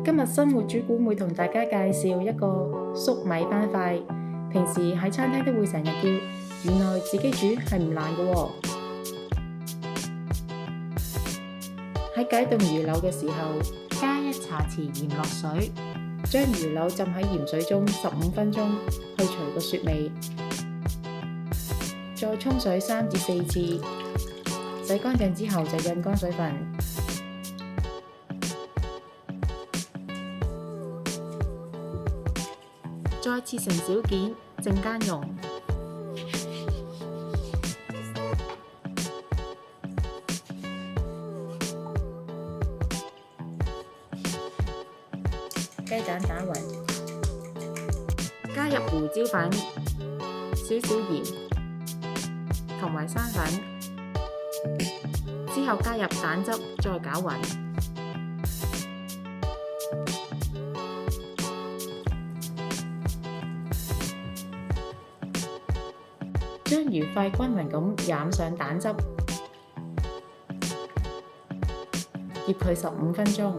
今日生活主管會同大家介紹一個粟米斑塊，平時喺餐廳都會成日叫，原來自己煮係唔難嘅喎。喺解凍魚柳嘅時候，加1茶匙鹽落水，將魚柳浸喺鹽水中15分鐘，去除個雪味，再沖水3至4次，洗乾淨之後就印乾水分。再切成小件，陣間用。雞蛋打勻，加入胡椒粉、少少鹽同埋生粉，之後加入蛋汁，再攪勻。將魚塊均勻咁染上蛋汁，醃佢15分鐘。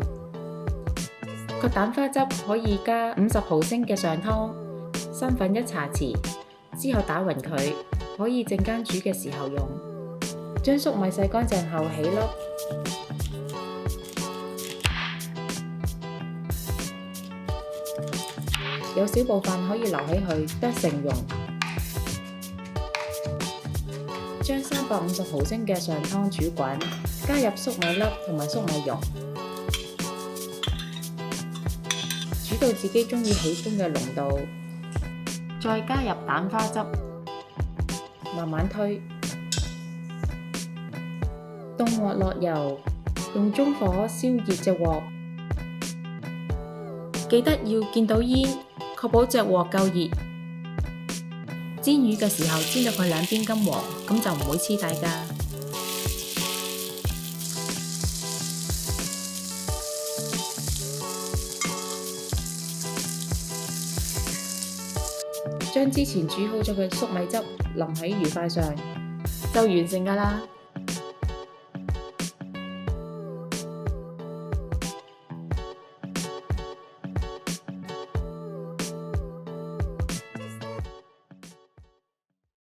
個蛋花汁可以加50毫升嘅上湯，生粉1茶匙，之後打勻佢，可以陣間煮嘅時候用。將粟米洗乾淨後起粒，有少部分可以留起去剁成蓉。將350毫升嘅上湯煮滾，加入粟米粒同埋粟米蓉，煮到自己鍾意喜歡嘅濃度，再加入蛋花汁，慢慢推。凍鑊落油，用中火燒熱隻鑊，記得要見到煙，確保隻鑊夠熱。煎魚嘅時候煎到佢兩邊金黃，咁就唔會黐底㗎。將之前煮好咗嘅粟米汁淋喺魚塊上，就完成㗎啦。